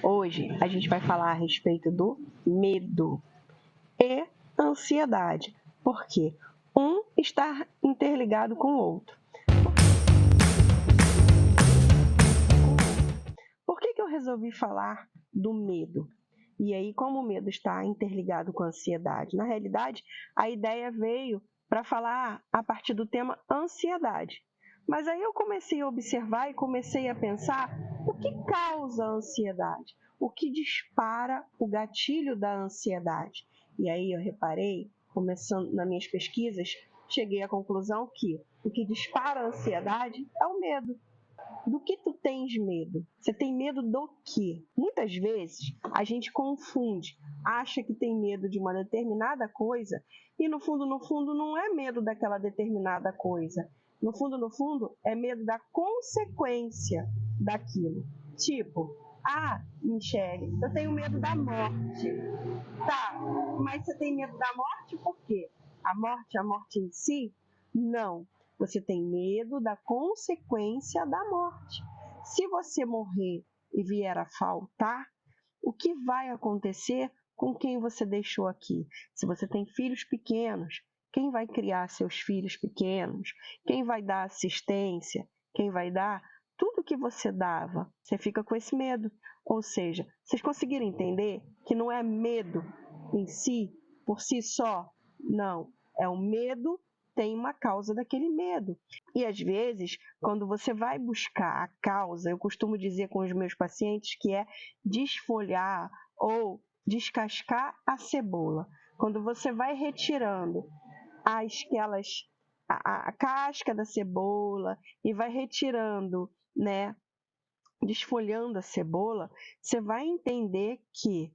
Hoje a gente vai falar a respeito do medo e ansiedade, porque um está interligado com o outro. Por que eu resolvi falar do medo? E aí, como o medo está interligado com a ansiedade? Na realidade, a ideia veio para falar a partir do tema ansiedade. Mas aí eu comecei a observar e comecei a pensar o que causa a ansiedade, o que dispara o gatilho da ansiedade. E aí eu reparei, começando nas minhas pesquisas, cheguei à conclusão que o que dispara a ansiedade é o medo. Do que tu tens medo? Você tem medo do quê? Muitas vezes a gente confunde, acha que tem medo de uma determinada coisa e no fundo não é medo daquela determinada coisa. No fundo é medo da consequência daquilo. Tipo, Michele, eu tenho medo da morte. Tá, mas você tem medo da morte por quê? A morte em si? Não. Você tem medo da consequência da morte. Se você morrer e vier a faltar, o que vai acontecer com quem você deixou aqui? Se você tem filhos pequenos, quem vai criar seus filhos pequenos? Quem vai dar assistência? Quem vai dar tudo que você dava? Você fica com esse medo. Ou seja, vocês conseguiram entender que não é medo em si, por si só? Não, é o medo, tem uma causa daquele medo. E às vezes, quando você vai buscar a causa, eu costumo dizer com os meus pacientes que é desfolhar ou descascar a cebola. Quando você vai retirando a casca da cebola e vai retirando, né, desfolhando a cebola, você vai entender que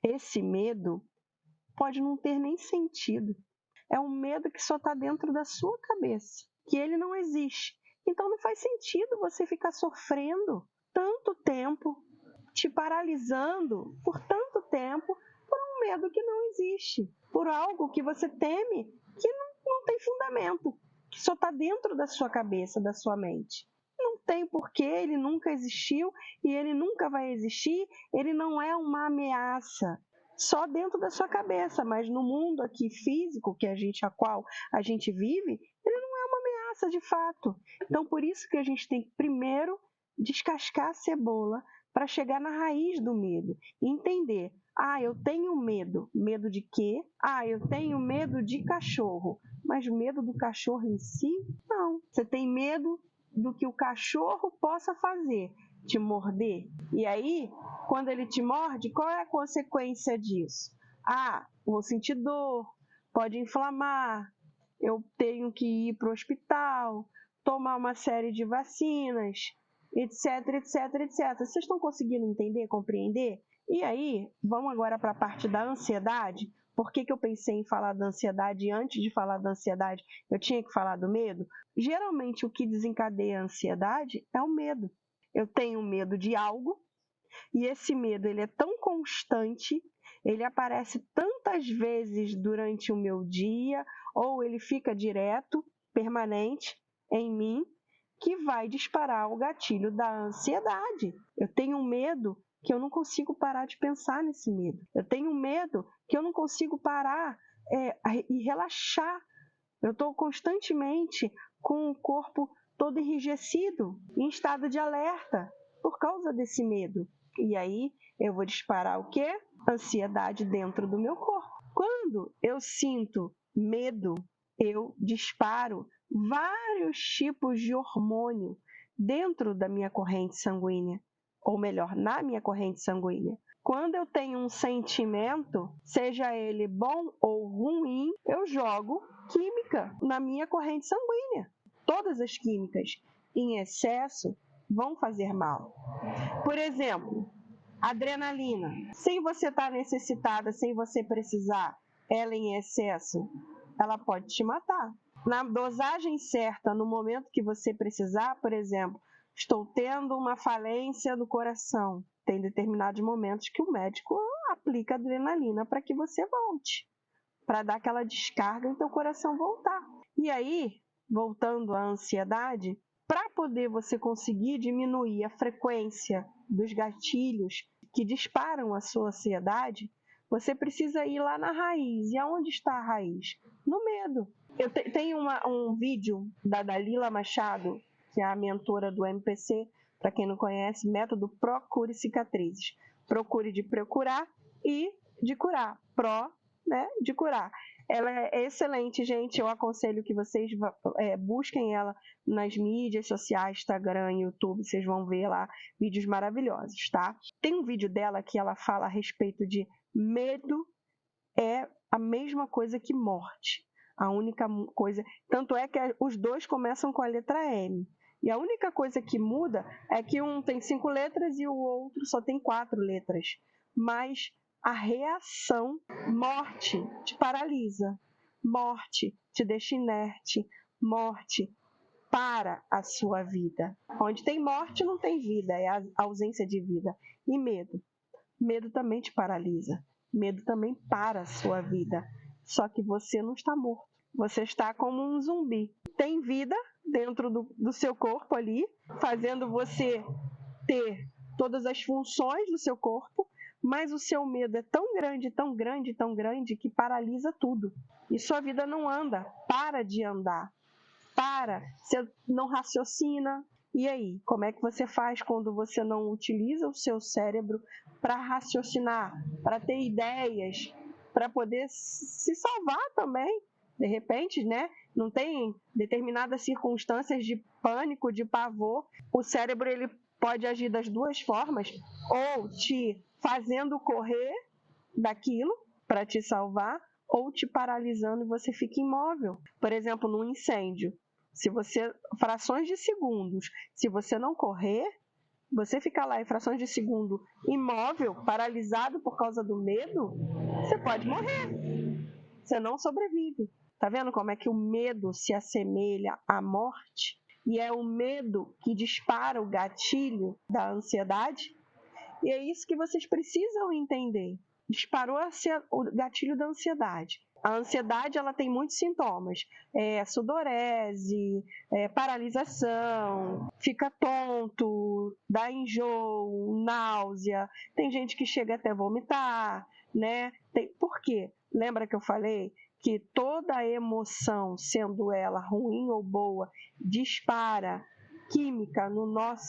esse medo pode não ter nem sentido. É um medo que só está dentro da sua cabeça, que ele não existe. Então não faz sentido você ficar sofrendo tanto tempo, te paralisando por tanto tempo, por um medo que não existe, por algo que você teme que não tem fundamento, que só está dentro da sua cabeça, da sua mente. Não tem porquê, ele nunca existiu e ele nunca vai existir, ele não é uma ameaça só dentro da sua cabeça, mas no mundo aqui físico a qual a gente vive, ele não é uma ameaça de fato. Então, por isso que a gente tem que primeiro descascar a cebola para chegar na raiz do medo e entender. Eu tenho medo. Medo de quê? Eu tenho medo de cachorro. Mas medo do cachorro em si? Não. Você tem medo do que o cachorro possa fazer, te morder. E aí, quando ele te morde, qual é a consequência disso? Vou sentir dor, pode inflamar, eu tenho que ir para o hospital, tomar uma série de vacinas, etc, etc, etc. Vocês estão conseguindo entender, compreender? E aí, vamos agora para a parte da ansiedade. Por que eu pensei em falar da ansiedade e antes de falar da ansiedade eu tinha que falar do medo? Geralmente o que desencadeia a ansiedade é o medo. Eu tenho medo de algo e esse medo ele é tão constante, ele aparece tantas vezes durante o meu dia ou ele fica direto, permanente em mim, que vai disparar o gatilho da ansiedade. Eu tenho medo que eu não consigo parar de pensar nesse medo. Eu tenho medo que eu não consigo parar e relaxar. Eu estou constantemente com o corpo todo enrijecido, em estado de alerta, por causa desse medo. E aí eu vou disparar o quê? Ansiedade dentro do meu corpo. Quando eu sinto medo, eu disparo vários tipos de hormônio dentro da minha corrente sanguínea, ou melhor, na minha corrente sanguínea. Quando eu tenho um sentimento, seja ele bom ou ruim, eu jogo química na minha corrente sanguínea. Todas as químicas em excesso vão fazer mal. Por exemplo, adrenalina. Sem você estar necessitada, sem você precisar, ela em excesso, ela pode te matar. Na dosagem certa, no momento que você precisar, por exemplo, estou tendo uma falência do coração. Tem determinados momentos que o médico aplica adrenalina para que você volte, para dar aquela descarga e teu coração voltar. E aí, voltando à ansiedade, para poder você conseguir diminuir a frequência dos gatilhos que disparam a sua ansiedade, você precisa ir lá na raiz. E aonde está a raiz? No medo. Eu tenho um vídeo da Dalila Machado, que é a mentora do MPC, para quem não conhece, método Procure Cicatrizes. Procure de procurar e de curar. Né, de curar. Ela é excelente, gente. Eu aconselho que vocês busquem ela nas mídias sociais, Instagram, YouTube. Vocês vão ver lá vídeos maravilhosos, tá? Tem um vídeo dela que ela fala a respeito de medo é a mesma coisa que morte. A única coisa... Tanto é que os dois começam com a letra M. E a única coisa que muda é que um tem 5 letras e o outro só tem 4 letras. Mas a reação, morte, te paralisa. Morte te deixa inerte. Morte para a sua vida. Onde tem morte não tem vida, é a ausência de vida. E medo? Medo também te paralisa. Medo também para a sua vida. Só que você não está morto. Você está como um zumbi. Tem vida dentro do seu corpo ali, fazendo você ter todas as funções do seu corpo, mas o seu medo é tão grande, tão grande, tão grande, que paralisa tudo. E sua vida não anda, para de andar. Você não raciocina. E aí, como é que você faz quando você não utiliza o seu cérebro para raciocinar, para ter ideias, para poder se salvar também? De repente, né? Não tem determinadas circunstâncias de pânico, de pavor. O cérebro ele pode agir das duas formas, ou te fazendo correr daquilo para te salvar, ou te paralisando e você fica imóvel. Por exemplo, num incêndio, frações de segundos, se você não correr, você ficar lá em frações de segundo imóvel, paralisado por causa do medo, você pode morrer. Você não sobrevive. Tá vendo como é que o medo se assemelha à morte? E é o medo que dispara o gatilho da ansiedade? E é isso que vocês precisam entender. Disparou o gatilho da ansiedade. A ansiedade ela tem muitos sintomas. Sudorese, paralisação, fica tonto, dá enjoo, náusea. Tem gente que chega até a vomitar, né? Por quê? Lembra que eu falei que toda emoção, sendo ela ruim ou boa, dispara química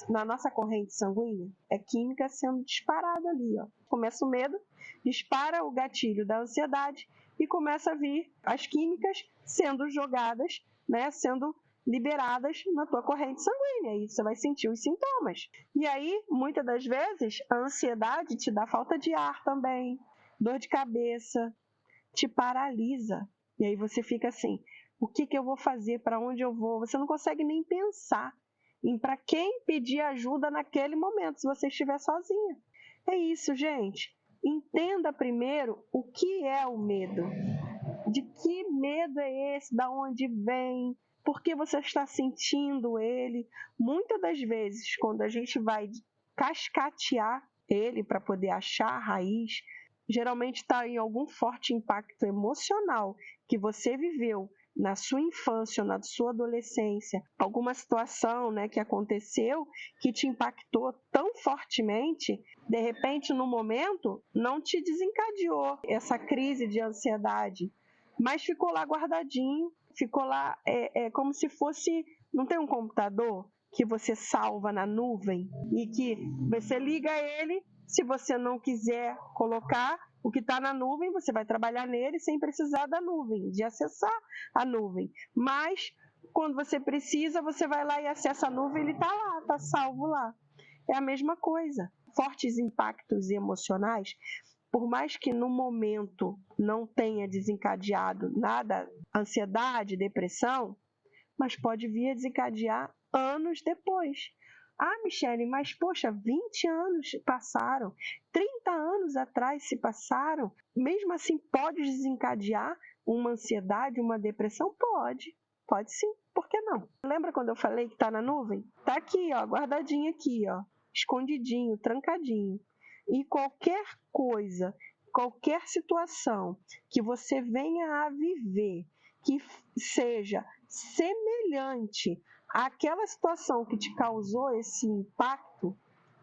na nossa corrente sanguínea? É química sendo disparada ali, ó. Começa o medo, dispara o gatilho da ansiedade e começa a vir as químicas sendo jogadas, né, sendo liberadas na tua corrente sanguínea, e você vai sentir os sintomas. E aí, muitas das vezes, a ansiedade te dá falta de ar também, dor de cabeça, te paralisa. E aí você fica assim, o que eu vou fazer, para onde eu vou? Você não consegue nem pensar em para quem pedir ajuda naquele momento, se você estiver sozinha. É isso, gente. Entenda primeiro o que é o medo. De que medo é esse? Da onde vem? Por que você está sentindo ele? Muitas das vezes, quando a gente vai cascatear ele para poder achar a raiz, geralmente está em algum forte impacto emocional que você viveu na sua infância ou na sua adolescência, alguma situação, né, que aconteceu que te impactou tão fortemente, de repente, no momento, não te desencadeou essa crise de ansiedade, mas ficou lá guardadinho, ficou lá como se fosse... Não tem um computador que você salva na nuvem e que você liga ele, se você não quiser colocar o que está na nuvem, você vai trabalhar nele sem precisar da nuvem, de acessar a nuvem. Mas, quando você precisa, você vai lá e acessa a nuvem, ele está lá, está salvo lá. É a mesma coisa. Fortes impactos emocionais, por mais que no momento não tenha desencadeado nada, ansiedade, depressão, mas pode vir a desencadear anos depois. Ah, Michele, mas poxa, 20 anos passaram, 30 anos atrás se passaram, mesmo assim pode desencadear uma ansiedade, uma depressão? Pode sim, por que não? Lembra quando eu falei que está na nuvem? Está aqui, ó, guardadinho aqui, ó, escondidinho, trancadinho. E qualquer coisa, qualquer situação que você venha a viver, que seja semelhante àquela situação que te causou esse impacto,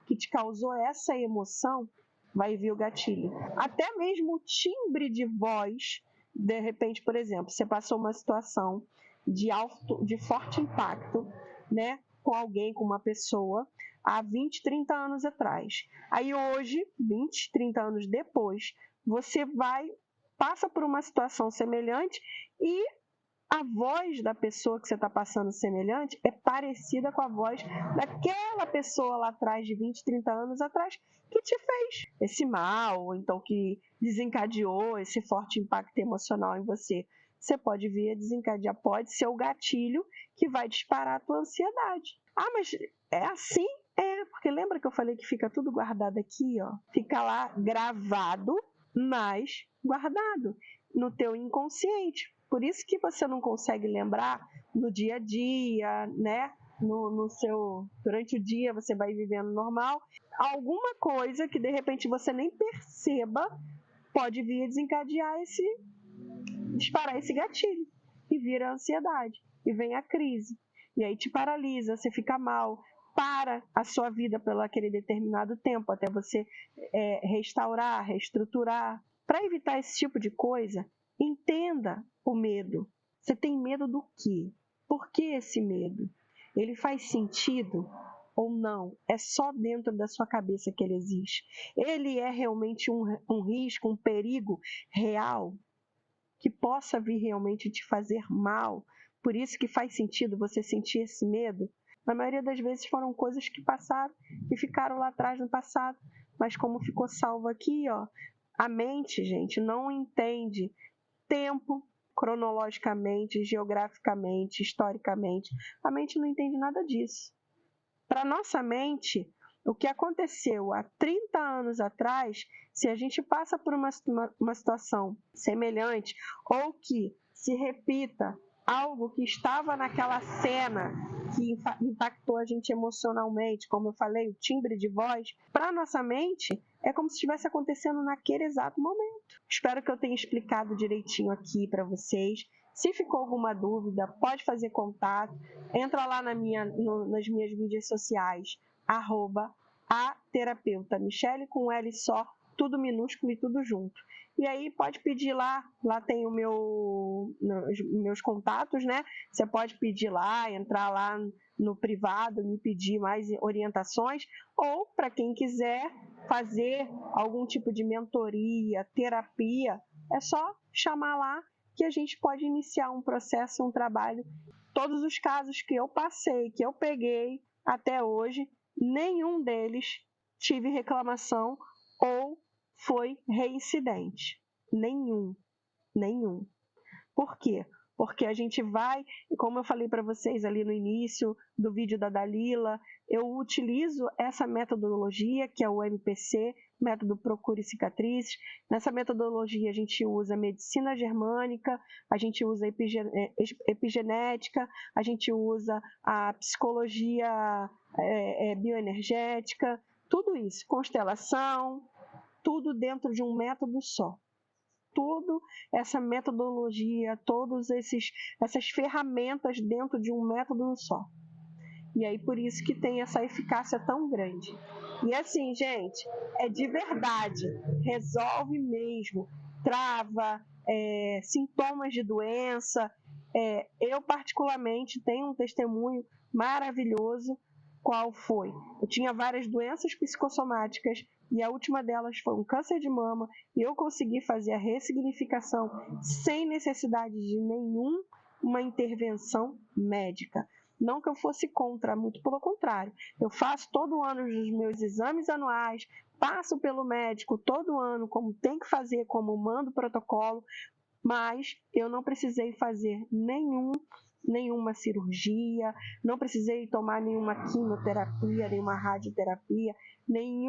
que te causou essa emoção, vai vir o gatilho. Até mesmo o timbre de voz, de repente, por exemplo, você passou uma situação de forte impacto, né, com alguém, com uma pessoa, há 20, 30 anos atrás. Aí hoje, 20, 30 anos depois, você passa por uma situação semelhante e a voz da pessoa que você está passando semelhante é parecida com a voz daquela pessoa lá atrás, de 20, 30 anos atrás, que te fez esse mal, ou então que desencadeou esse forte impacto emocional em você. Você pode vir a desencadear, pode ser o gatilho que vai disparar a tua ansiedade. Ah, mas é assim? É, porque lembra que eu falei que fica tudo guardado aqui, ó? Fica lá gravado, mas guardado no teu inconsciente. Por isso que você não consegue lembrar no dia a dia, né? Durante o dia você vai vivendo normal. Alguma coisa que de repente você nem perceba pode vir a disparar esse gatilho e vira a ansiedade e vem a crise. E aí te paralisa, você fica mal, para a sua vida pelo aquele determinado tempo, até você restaurar, reestruturar. Para evitar esse tipo de coisa, entenda o medo. Você tem medo do quê? Por que esse medo? Ele faz sentido ou não? É só dentro da sua cabeça que ele existe. Ele é realmente um risco, um perigo real que possa vir realmente te fazer mal? Por isso que faz sentido você sentir esse medo? Na maioria das vezes foram coisas que passaram e ficaram lá atrás no passado, mas como ficou salvo aqui, ó, a mente, gente, não entende tempo cronologicamente, geograficamente, historicamente. A mente não entende nada disso. Para nossa mente, o que aconteceu há 30 anos atrás, se a gente passa por uma situação semelhante ou que se repita algo que estava naquela cena que impactou a gente emocionalmente, como eu falei, o timbre de voz, para nossa mente é como se estivesse acontecendo naquele exato momento. Espero que eu tenha explicado direitinho aqui para vocês. Se ficou alguma dúvida, pode fazer contato. Entra lá nas minhas mídias sociais, @aterapeuta Michele com L só, tudo minúsculo e tudo junto. E aí pode pedir lá tem meus contatos, né? Você pode pedir lá, entrar lá no privado, me pedir mais orientações, ou para quem quiser fazer algum tipo de mentoria, terapia, é só chamar lá que a gente pode iniciar um processo, um trabalho. Todos os casos que eu passei, que eu peguei até hoje, nenhum deles tive reclamação ou foi reincidente. Nenhum. Por quê? Porque a gente vai, como eu falei para vocês ali no início do vídeo da Dalila, eu utilizo essa metodologia, que é o MPC, método Procure Cicatrizes. Nessa metodologia a gente usa medicina germânica, a gente usa epigenética, a gente usa a psicologia bioenergética, tudo isso, constelação, tudo dentro de um método só. Toda essa metodologia, todas essas ferramentas dentro de um método só. E aí por isso que tem essa eficácia tão grande. E assim, gente, é de verdade, resolve mesmo, trava sintomas de doença. Eu particularmente tenho um testemunho maravilhoso. Qual foi? Eu tinha várias doenças psicossomáticas e a última delas foi um câncer de mama e eu consegui fazer a ressignificação sem necessidade de nenhuma intervenção médica. Não que eu fosse contra, muito pelo contrário. Eu faço todo ano os meus exames anuais, passo pelo médico todo ano, como tem que fazer, como manda o protocolo, mas eu não precisei fazer nenhuma cirurgia, não precisei tomar nenhuma quimioterapia, nenhuma radioterapia, nem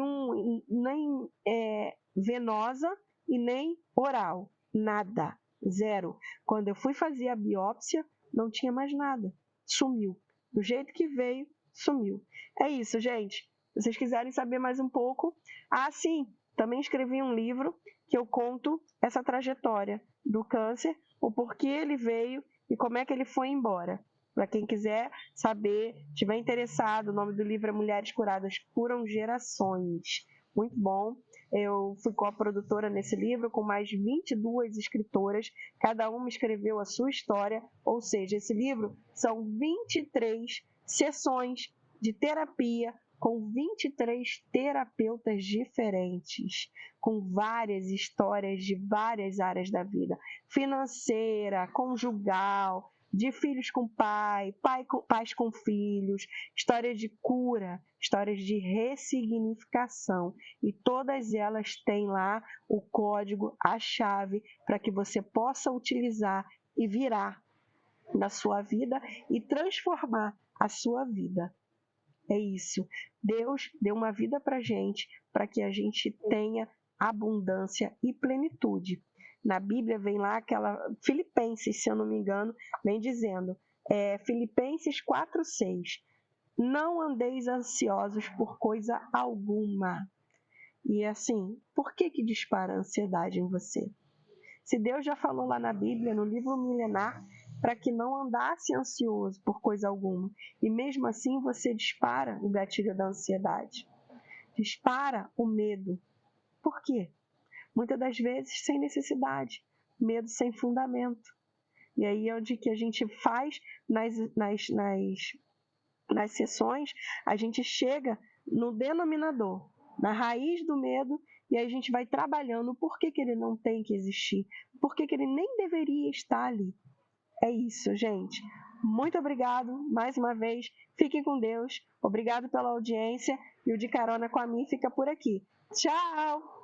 venosa e nem oral, nada, zero. Quando eu fui fazer a biópsia, não tinha mais nada, sumiu. Do jeito que veio, sumiu. É isso, gente. Se vocês quiserem saber mais um pouco, sim, também escrevi um livro que eu conto essa trajetória do câncer, o porquê ele veio e como é que ele foi embora. Para quem quiser saber, estiver interessado, o nome do livro é Mulheres Curadas Curam Gerações. muito bom. Eu fui coprodutora nesse livro com mais 22 escritoras, cada uma escreveu a sua história, ou seja, esse livro são 23 sessões de terapia com 23 terapeutas diferentes, com várias histórias de várias áreas da vida, financeira, conjugal, de filhos com pais com filhos, histórias de cura, histórias de ressignificação. E todas elas têm lá o código, a chave, para que você possa utilizar e virar na sua vida e transformar a sua vida. É isso. Deus deu uma vida para a gente, para que a gente tenha abundância e plenitude. Na Bíblia vem lá aquela Filipenses, se eu não me engano, vem dizendo, Filipenses 4:6, não andeis ansiosos por coisa alguma. E assim, por que dispara a ansiedade em você? Se Deus já falou lá na Bíblia, no livro milenar, para que não andasse ansioso por coisa alguma, e mesmo assim você dispara o gatilho da ansiedade, dispara o medo. Por quê? Muitas das vezes sem necessidade, medo sem fundamento. E aí é onde que a gente faz nas sessões, a gente chega no denominador, na raiz do medo, e aí a gente vai trabalhando o porquê que ele não tem que existir, porquê que ele nem deveria estar ali. É isso, gente. Muito obrigado mais uma vez. Fiquem com Deus. Obrigado pela audiência. E o De Carona com a mim fica por aqui. Tchau!